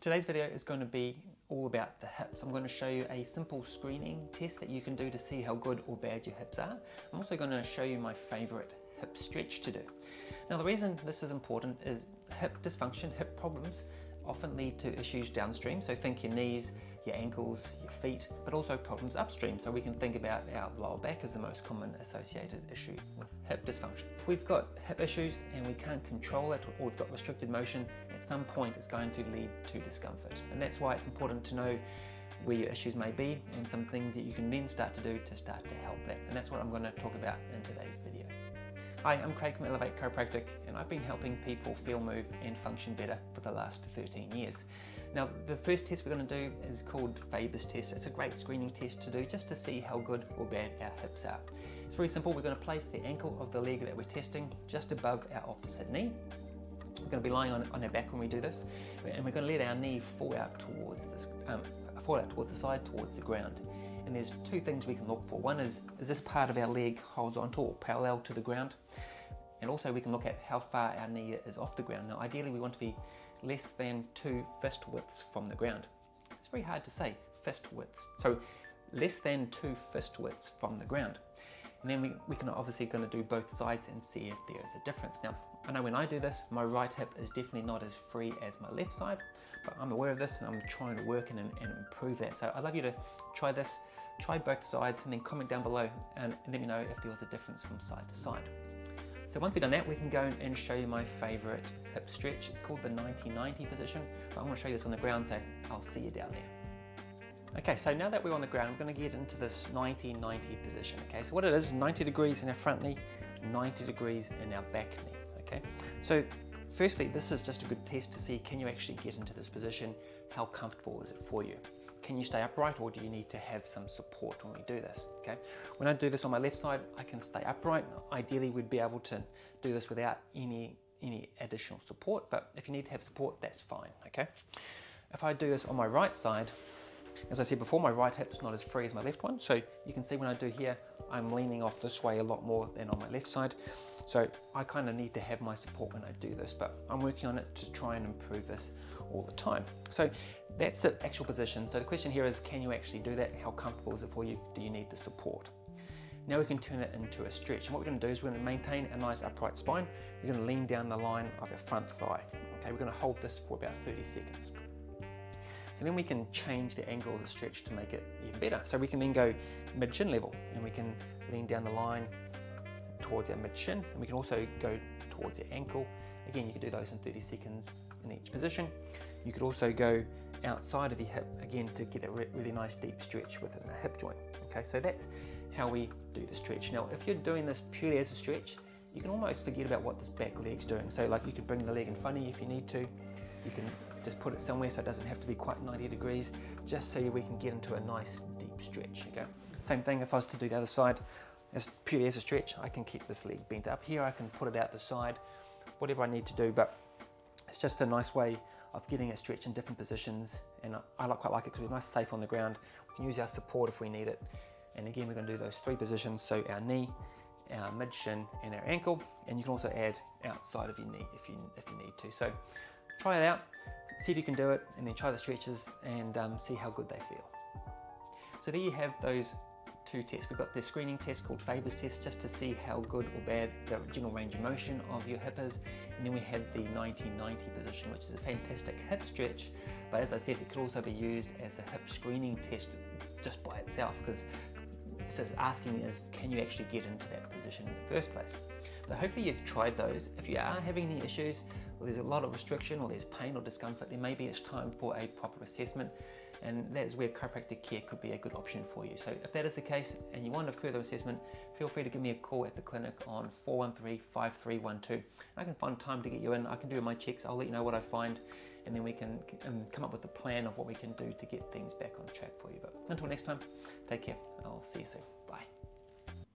Today's video is going to be all about the hips. I'm going to show you a simple screening test that you can do to see how good or bad your hips are. I'm also going to show you my favorite hip stretch to do. Now the reason this is important is hip dysfunction, hip problems often lead to issues downstream. So think your knees, your ankles, your feet, but also problems upstream. So we can think about our lower back as the most common associated issue with hip dysfunction. If we've got hip issues and we can't control it, or we've got restricted motion, at some point it's going to lead to discomfort. And that's why it's important to know where your issues may be and some things that you can then start to do to start to help that. And that's what I'm going to talk about in today's video. Hi, I'm Craig from Elevate Chiropractic, and I've been helping people feel, move and function better for the last 13 years. Now the first test we're going to do is called Pelvis test. It's a great screening test to do just to see how good or bad our hips are. It's very simple. We're going to place the ankle of the leg that we're testing just above our opposite knee. We're going to be lying on our back when we do this, and we're going to let our knee fall out towards the side, towards the ground. And there's two things we can look for. One is this part of our leg horizontal or parallel to the ground? And also we can look at how far our knee is off the ground. Now ideally we want to be less than 2 fist widths from the ground. It's very hard to say, fist widths. So less than 2 fist widths from the ground. And then we can obviously going to do both sides and see if there is a difference. Now I know when I do this, my right hip is definitely not as free as my left side, but I'm aware of this and I'm trying to work and improve that. So I'd love you to try this. Try both sides and then comment down below and let me know if there was a difference from side to side. So once we've done that, we can go and show you my favorite hip stretch. It's called the 90-90 position. But I'm going to show you this on the ground, so I'll see you down there. Okay, so now that we're on the ground, I'm going to get into this 90-90 position. Okay, so what it is, 90 degrees in our front knee, 90 degrees in our back knee. Okay, so firstly, this is just a good test to see, can you actually get into this position? How comfortable is it for you? Can you stay upright, or do you need to have some support when we do this? Okay. When I do this on my left side, I can stay upright. Ideally, we'd be able to do this without any additional support, but if you need to have support, that's fine. Okay. If I do this on my right side, as I said before, my right hip is not as free as my left one. So you can see when I do here, I'm leaning off this way a lot more than on my left side. So I kind of need to have my support when I do this, but I'm working on it to try and improve this all the time. So that's the actual position. So the question here is, can you actually do that? How comfortable is it for you? Do you need the support? Now we can turn it into a stretch. And what we're going to do is we're going to maintain a nice upright spine. We're going to lean down the line of our front thigh. Okay, we're going to hold this for about 30 seconds. So then we can change the angle of the stretch to make it even better. So we can then go mid-shin level, and we can lean down the line towards our mid-shin, and we can also go towards our ankle. Again, you can do those in 30 seconds in each position. You could also go outside of your hip, again, to get a really nice deep stretch within the hip joint. Okay, so that's how we do the stretch. Now, if you're doing this purely as a stretch, you can almost forget about what this back leg's doing. So like you could bring the leg in front of you if you need to. You can just put it somewhere so it doesn't have to be quite 90 degrees, just so we can get into a nice deep stretch. Okay. Same thing if I was to do the other side, as purely as a stretch, I can keep this leg bent up here, I can put it out the side, whatever I need to do, but it's just a nice way of getting a stretch in different positions, and I quite like it because it's nice safe on the ground. We can use our support if we need it, and again we're going to do those 3 positions, so our knee, our mid-shin and our ankle, and you can also add outside of your knee if you need to. So try it out, see if you can do it, and then try the stretches and see how good they feel. So there you have those 2 tests. We've got the screening test called Pelvis test, just to see how good or bad the general range of motion of your hip is, and then we have the 90-90 position, which is a fantastic hip stretch, but as I said, it could also be used as a hip screening test just by itself, because it's just asking is, can you actually get into that position in the first place? So hopefully you've tried those. If you are having any issues, or there's a lot of restriction, or there's pain or discomfort, then maybe it's time for a proper assessment, and that is where chiropractic care could be a good option for you. So if that is the case and you want a further assessment, feel free to give me a call at the clinic on 413-5312. I can find time to get you in. I can do my checks, I'll let you know what I find, and then we can come up with a plan of what we can do to get things back on track for you. But until next time, take care. I'll see you soon.